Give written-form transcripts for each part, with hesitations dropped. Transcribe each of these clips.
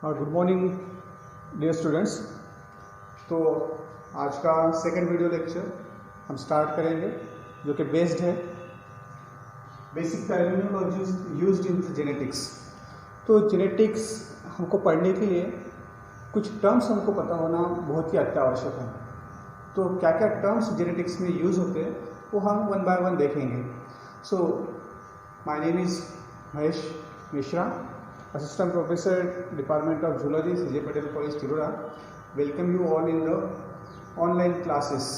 Good morning dear students. तो आज का सेकंड वीडियो लेक्चर हम स्टार्ट करेंगे जो कि बेस्ड है basic terminologies used in genetics. तो जेनेटिक्स हमको पढ़ने के लिए कुछ टर्म्स हमको पता होना बहुत ही अत्यावश्यक है। तो क्या क्या टर्म्स जेनेटिक्स में यूज होते हैं वो हम वन बाय वन देखेंगे। So my name is Mahesh Mishra, Assistant Professor, Department of Zoology, C.J. Patel College, Tirura. Welcome you all in the online classes.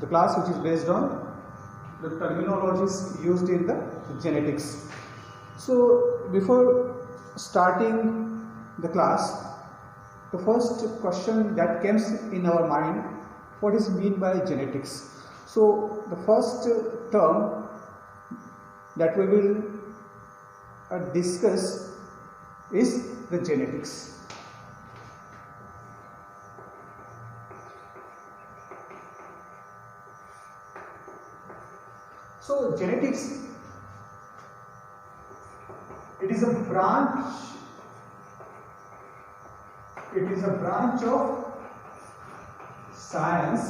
The class which is based on the terminologies used in the genetics. So before starting the class, the first question that comes in our mind, what is mean by genetics? So the first term that we will discuss is the genetics. So genetics, it is a branch of science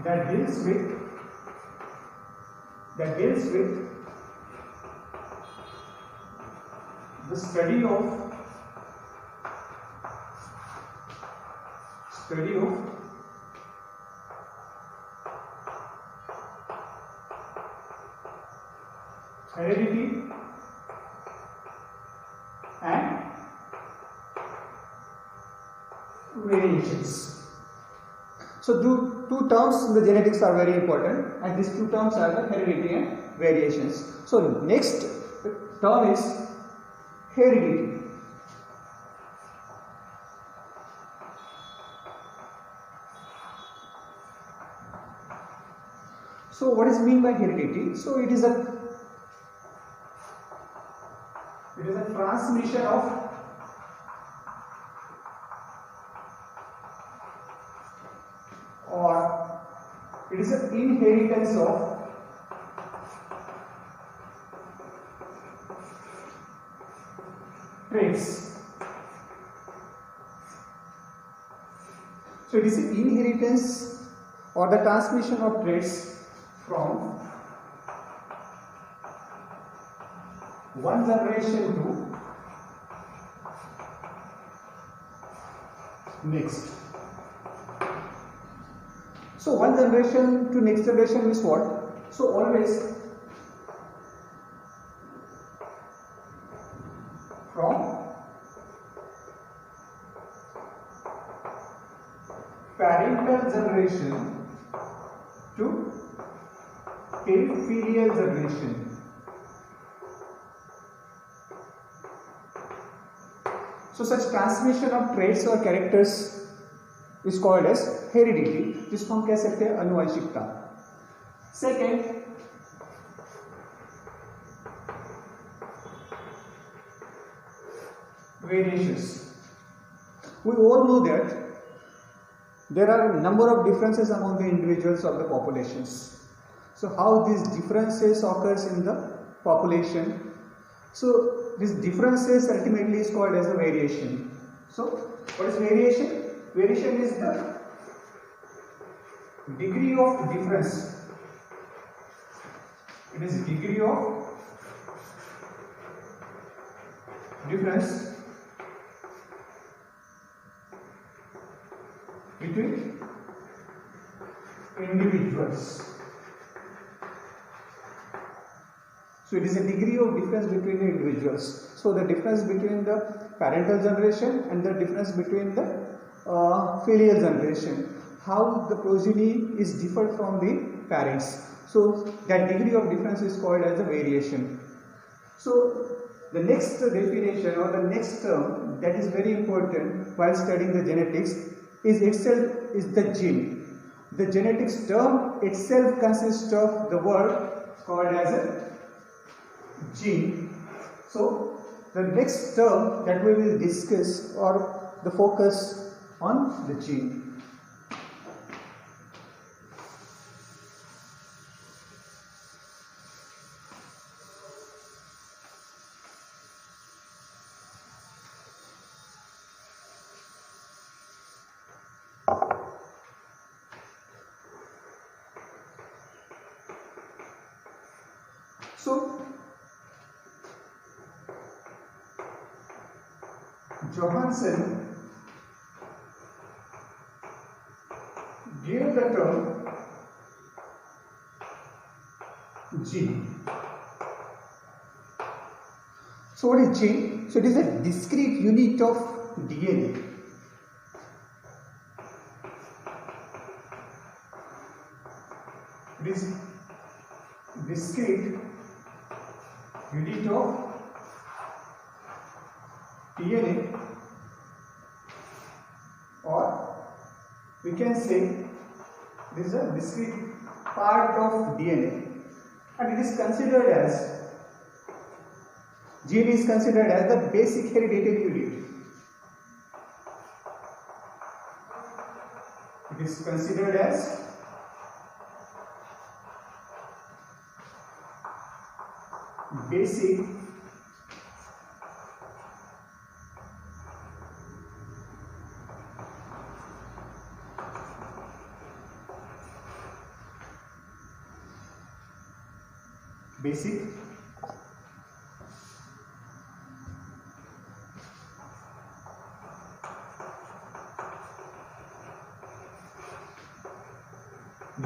that deals with the study of heredity and variations. So two terms in the genetics are very important, and these two terms are the heredity and variations. So next term is heredity. So what is mean by heredity? So it is a transmission of it is an inheritance of traits. So it is an inheritance or the transmission of traits from one generation to next. So one generation to next generation is what? So always from parental generation to filial generation. So such transmission of traits or characters is called as heredity, जिसको हम कह सकते हैं अनुवंशिकता. Second, variations. We all know that there are a number of differences among the individuals of the populations. So how these differences occurs in the population? So these differences ultimately is called as a variation. So what is variation? Variation is the degree of difference. It is degree of difference between individuals. So it is a degree of difference between the individuals. So the difference between the parental generation and the difference between the filial generation, how the progeny is different from the parents. So that degree of difference is called as the variation. So the next definition or the next term that is very important while studying the genetics is the gene. The genetics term itself consists of the word called as a gene. So the next term that we will discuss or the focus on the gene. So Johansen gave the term gene. So what is gene? So it is a discrete unit of DNA. It is discrete unit of DNA, or we can say this is a discrete part of DNA, and it is considered as, gene is considered as the basic hereditary unit. It is considered as basic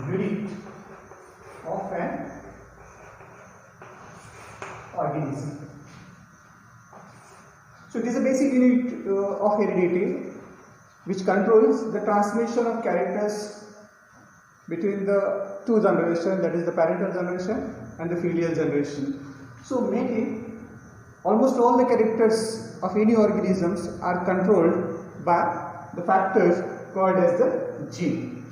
unit of an organism. So it is a basic unit of heredity which controls the transmission of characters between the two generations, that is the parental generation and the filial generation. So mainly almost all the characters of any organisms are controlled by the factors called as the gene.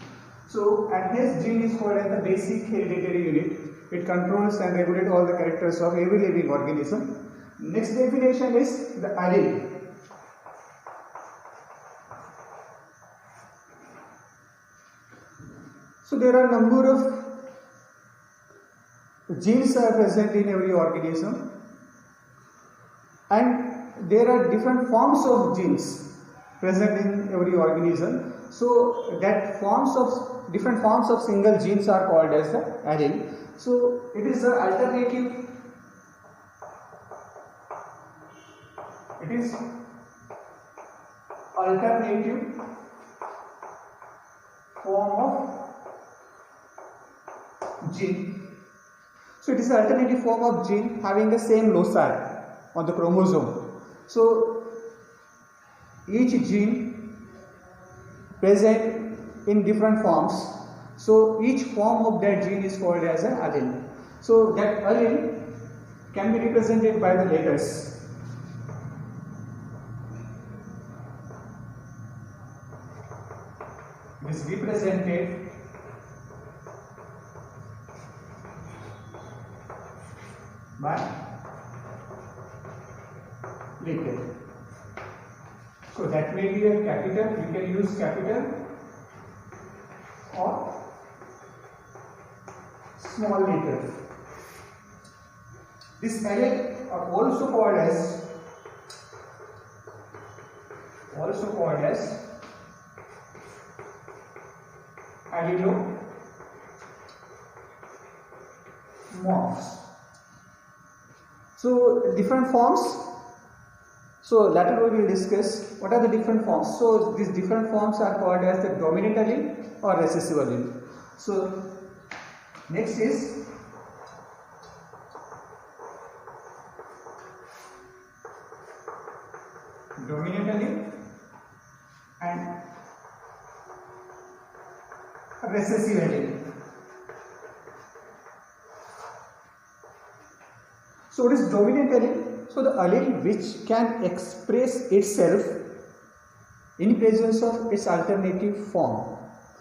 So, and hence gene is called as the basic hereditary unit. It controls and regulates all the characters of every living organism. Next definition is the allele. So there are a number of genes are present in every organism, and there are different forms of genes present in every organism. So that different forms of single genes are called as the allele. So it is the alternative. It is alternative form of gene. So it is the alternative form of gene having the same loci on the chromosome. So each gene present in different forms. So each form of that gene is called as an allele. So that allele can be represented by the letters. It is represented by letter. So that may be a capital, you can use capital or small letter. This allele are also called as allelomorphs. So different forms. So later we will discuss what are the different forms. So these different forms are called as the dominant allele or recessive allele. So next is dominant allele and recessive allele. So what is dominant allele? So the allele which can express itself in presence of its alternative form.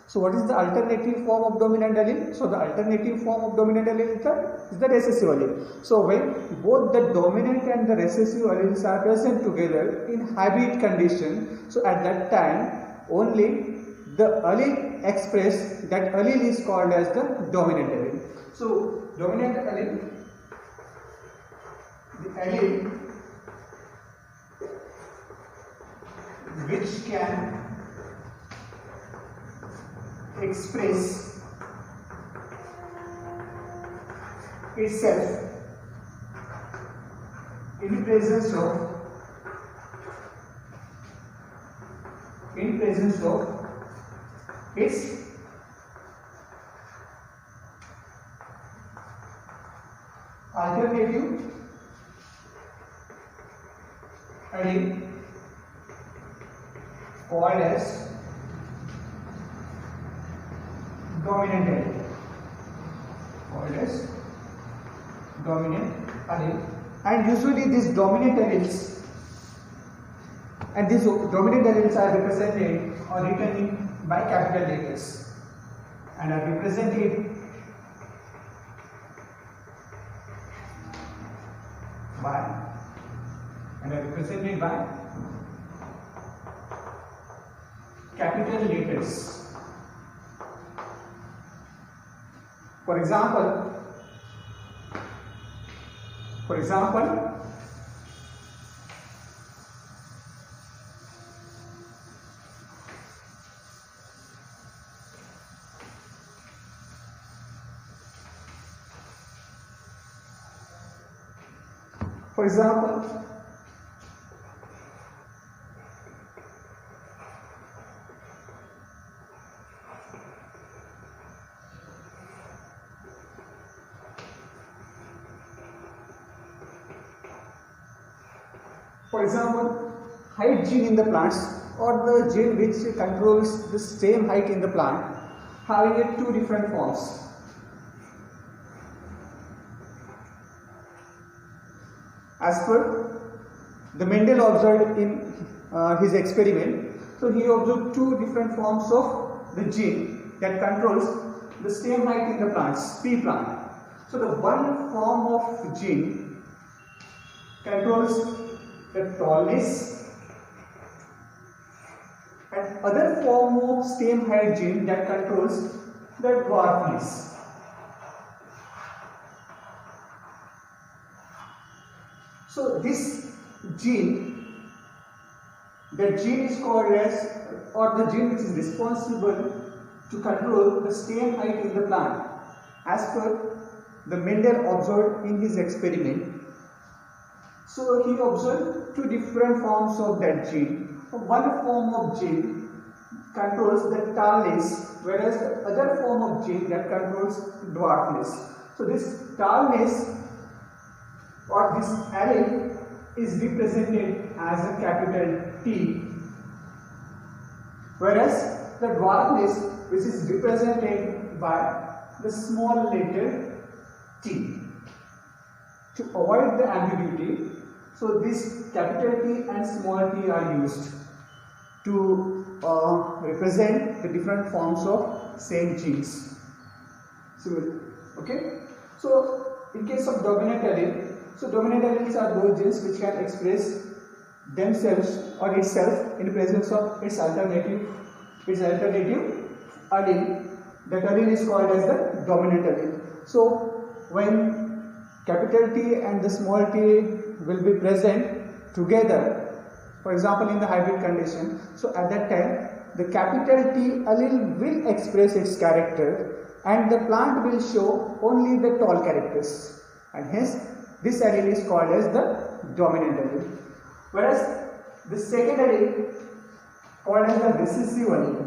So what is the alternative form of dominant allele? So the alternative form of dominant allele is the recessive allele. So when both the dominant and the recessive alleles are present together in hybrid condition, so at that time only the allele expressed, that allele is called as the dominant allele. So dominant allele, the allele which can express itself in presence of its alternative allele called as dominant allele. And usually these dominant alleles are represented or written by capital letters and are represented by capital letters. For example, For example, height gene in the plants, or the gene which controls the same height in the plant, having two different forms. As per the Mendel observed in his experiment, so he observed two different forms of the gene that controls the same height in the plants, pea plant. So the one form of gene controls the tallness, and other form of same height gene that controls the dwarfness. So this gene, that gene is called as, or the gene which is responsible to control the same height in the plant, as per the Mendel observed in his experiment. So he observed two different forms of that gene. One form of gene controls the tallness, whereas the other form of gene that controls dwarfness. So this tallness or this allele is represented as a capital T, whereas the dwarfness, which is represented by the small letter t. To avoid the ambiguity, so this capital T and small t are used to represent the different forms of same genes. Okay. So in case of dominant allele, so dominant alleles are those genes which can express themselves or itself in presence of its alternative allele. That allele is called as the dominant allele. So when capital T and the small t will be present together, for example in the hybrid condition, so at that time the capital T allele will express its character and the plant will show only the tall characters, and hence this allele is called as the dominant allele. Whereas the second allele, called as the recessive allele,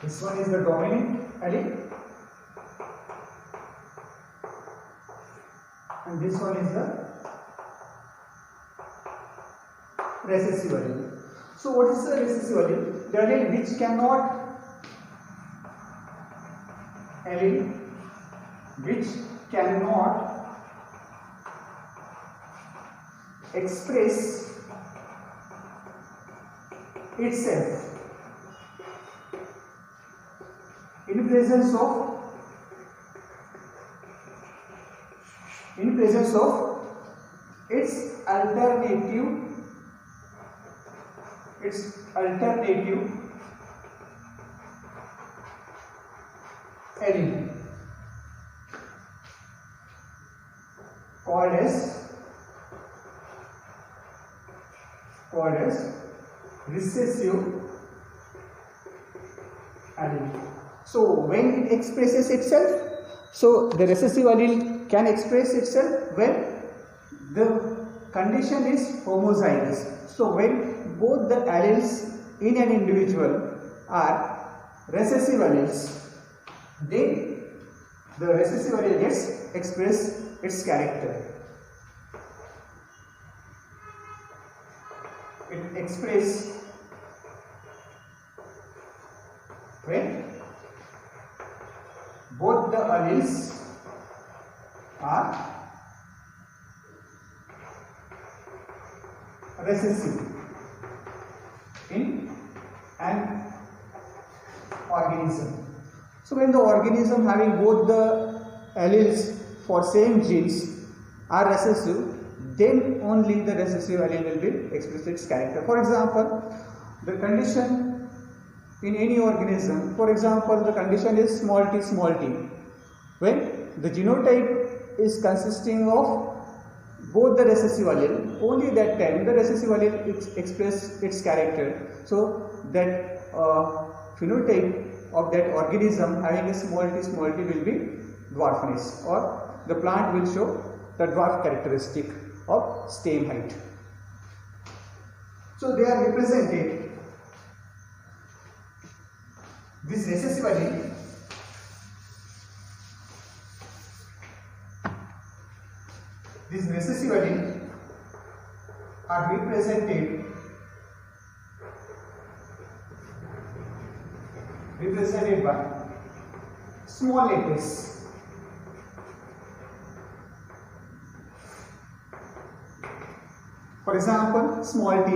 this one is the dominant allele and this one is the recessive allele. So what is the recessive allele? The allele which cannot express itself in presence of its alternative allele called as recessive allele. So when it expresses itself, so the recessive allele can express itself when the condition is homozygous. So when both the alleles in an individual are recessive alleles, then the recessive allele gets express its character. It expresses when both the alleles are recessive in an organism. So when the organism having both the alleles for same genes are recessive, then only the recessive allele will be express its character. For example, the condition in any organism, for example, the condition is small t, when the genotype is consisting of both the recessive allele, only that time the recessive allele express its character. So that phenotype of that organism having a small t will be dwarfness, or the plant will show the dwarf characteristic of stem height. So they are represented, this recessive allele are represented by small letters. For example, small t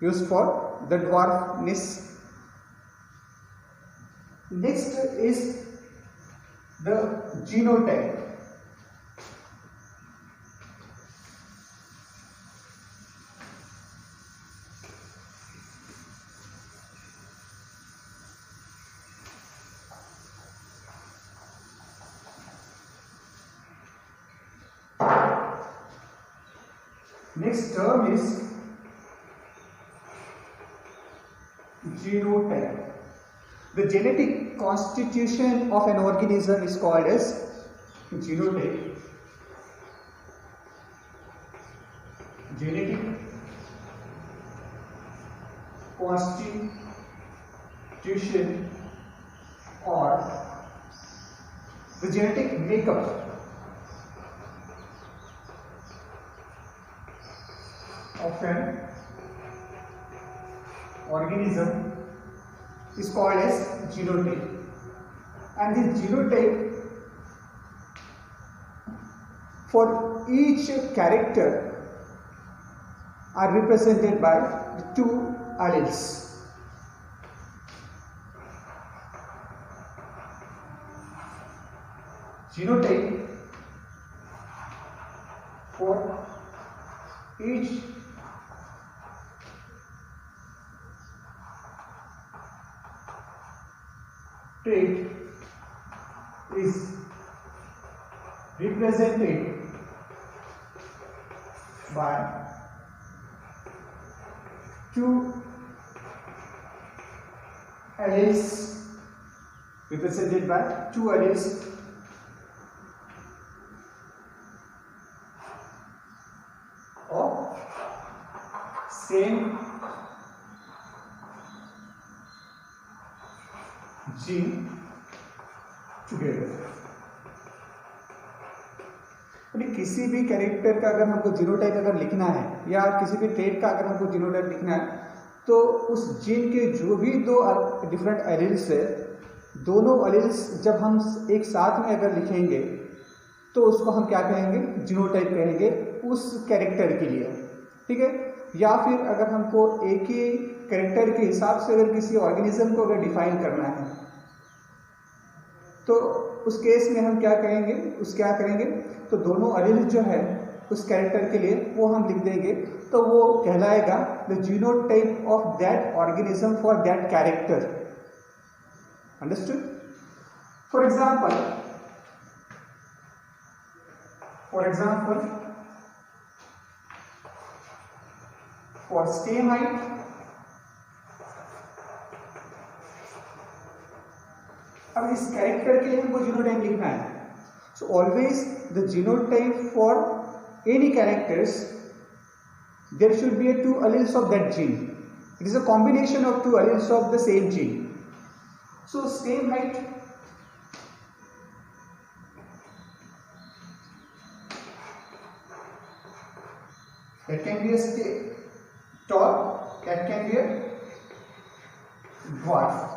used for the dwarfness. Next is the genotype. Next term is genotype. The genetic constitution of an organism is called as genotype. Genetic constitution, or the genetic makeup of an organism is called as genotype, and this genotype, for each character, are represented by the two alleles. Genotype for each trait is represented by two alleles, of same gene together. किसी भी character का अगर हमको genotype अगर लिखना है, या किसी भी ट्रेट का अगर हमको जीनोटाइप लिखना है, तो उस जीन के जो भी दो डिफरेंट एलील्स है, दोनों एलील्स जब हम एक साथ में अगर लिखेंगे तो उसको हम क्या कहेंगे, जीनोटाइप कहेंगे उस कैरेक्टर के लिए, ठीक है। या फिर अगर हमको एक ही कैरेक्टर के हिसाब से अगर किसी ऑर्गेनिज्म को अगर डिफाइन करना है, तो उस केस में हम क्या करेंगे, तो दोनों एलील जो है उस कैरेक्टर के लिए वो हम लिख देंगे, तो वो कहलाएगा the genotype of that organism for that character. Understood? For example for stem height, इस कैरेक्टर के लिए हमको जीनोटाइप लिखना है. So always the genotype for any characters, there should be a 2 alleles of that gene. It is a combination of 2 alleles of the same gene. So stem height, that can be a tall, that can be a dwarf.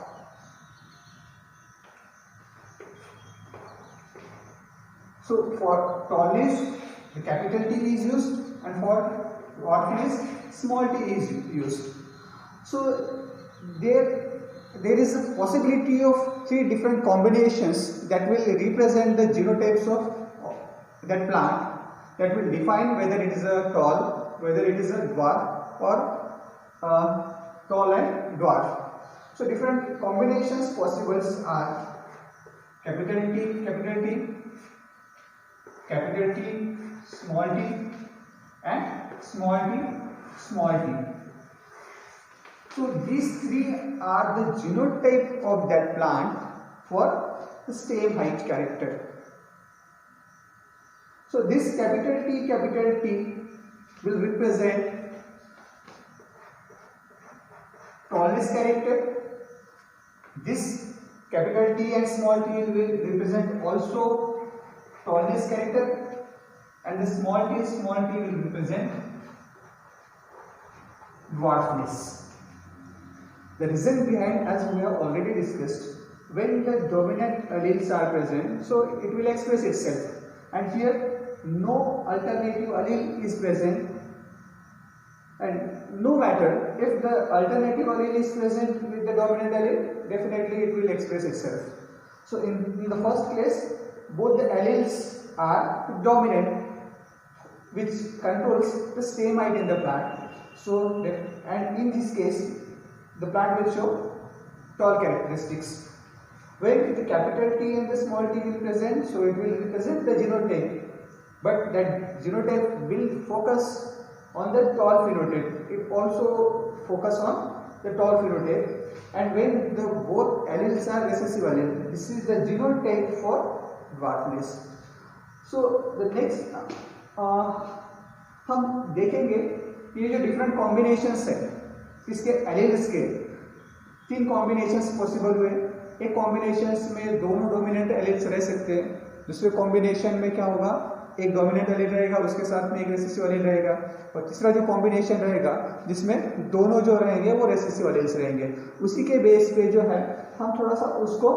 So for tallness, the capital T is used, and for dwarfness, small t is used. So there is a possibility of 3 different combinations that will represent the genotypes of that plant, that will define whether it is a tall, whether it is a dwarf, or tall and dwarf. So different combinations possible are capital T, capital T, capital T, small t, and small t, small t. So these 3 are the genotype of that plant for the stem height character. So this capital T will represent tallness character. This capital T and small t will represent also tallness character, and the small t will represent dwarfness. The reason behind, as we have already discussed, when the dominant alleles are present, so it will express itself, and here no alternative allele is present, and no matter if the alternative allele is present with the dominant allele, definitely it will express itself. So in the first case, both the alleles are dominant, which controls the stem height in the plant. So and in this case, the plant will show tall characteristics. When the capital T and the small t will present, so it will represent the genotype, but that genotype will focus on the tall phenotype. It also focus on the tall phenotype, and when the both alleles are recessive allele, this is the genotype for dwarfness. So the next हम देखेंगे ये जो different combinations है इसके alleles के 3 combinations possible हुए. एक combinations में दोनों डोमिनेंट एलील्स रह सकते हैं. दूसरे कॉम्बिनेशन में क्या होगा, एक डोमिनेंट एलील रहेगा, उसके साथ में एक रेसेसिव एलील रहेगा, और तीसरा जो कॉम्बिनेशन रहेगा जिसमें दोनों जो रहेंगे वो रेसेसिव एलील्स रहेंगे. उसी के बेस पे जो है हम थोड़ा सा उसको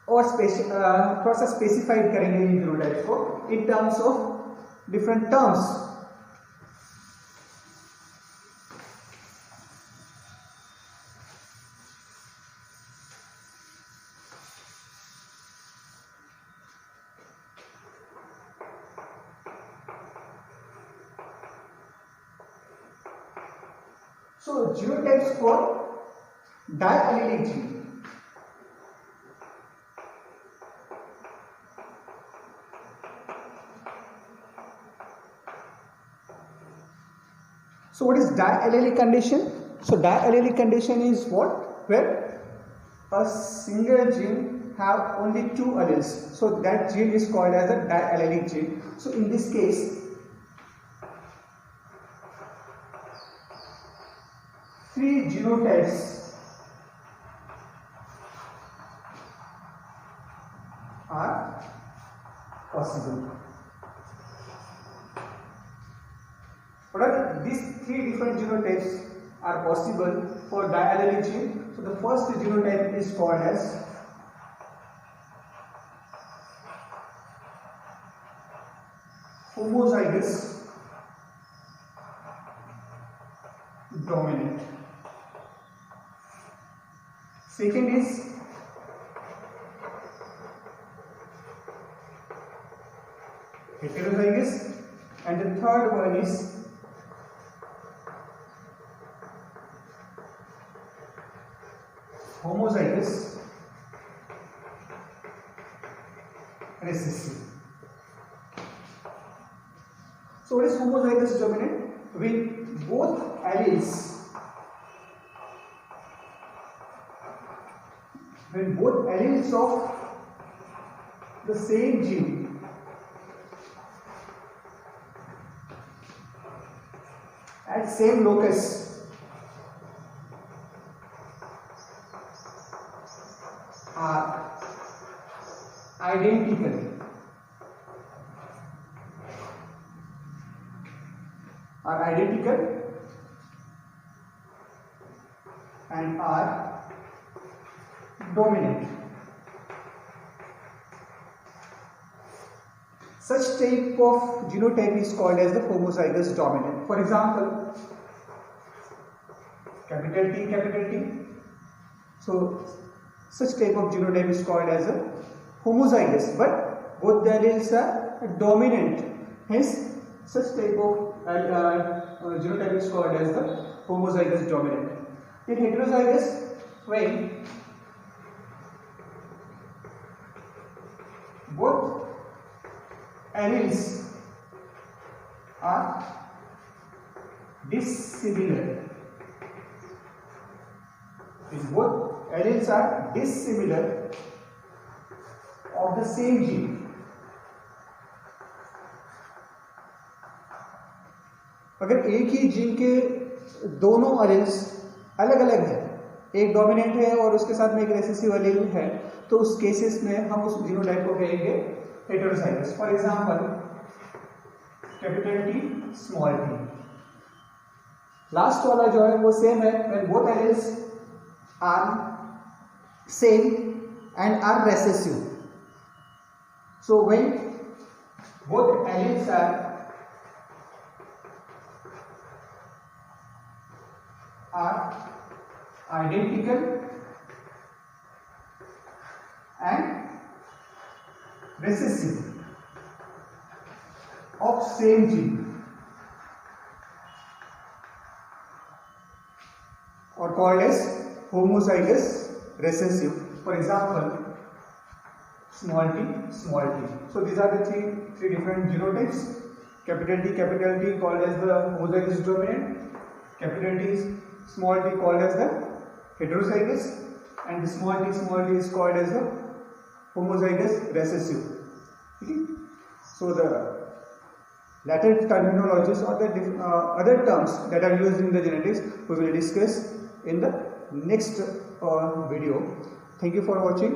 और थोड़ा सा स्पेसिफाइड करेंगे इन जीनोटाइप्स को in terms of different terms. So genotypes for diallelic gene. So what is diallelic condition? So diallelic condition is what? Where a single gene have only 2 alleles. So that gene is called as a diallelic gene. So in this case, three genotypes are possible. But these 3 different genotypes are possible for diallelic gene. So the first genotype is called as homozygous dominant. Second is heterozygous, and the third one is homozygous recessive. So what is homozygous dominant? When both alleles when both alleles of the same gene at same locus are identical and are dominant. Such type of genotype is called as the homozygous dominant. For example, capital T, capital T. So such type of genotype is called as a homozygous, but both the alleles are dominant. Hence, such type of genotype is called as the homozygous dominant. In heterozygous, when both alleles are dissimilar, of the same gene, अगर एक ही gene के दोनों alleles अलग अलग है, एक dominant है और उसके साथ में एक रिसेसिव एलील है, तो उस केसेस में हम उस जीनोटाइप को कहेंगे heterozygous. For example capital T small T. Last वाला जो है वो सेम है, when both alleles are same and are recessive. So when both alleles are identical and recessive of same gene or called as homozygous recessive. For example, small t, small t. So these are the three different genotypes. Capital T called as the homozygous dominant, capital T small t called as the heterozygous, and the small t is called as the homozygous recessive. Okay? So the latter terminologies or the other terms that are used in the genetics we will discuss in the next video. Thank you for watching.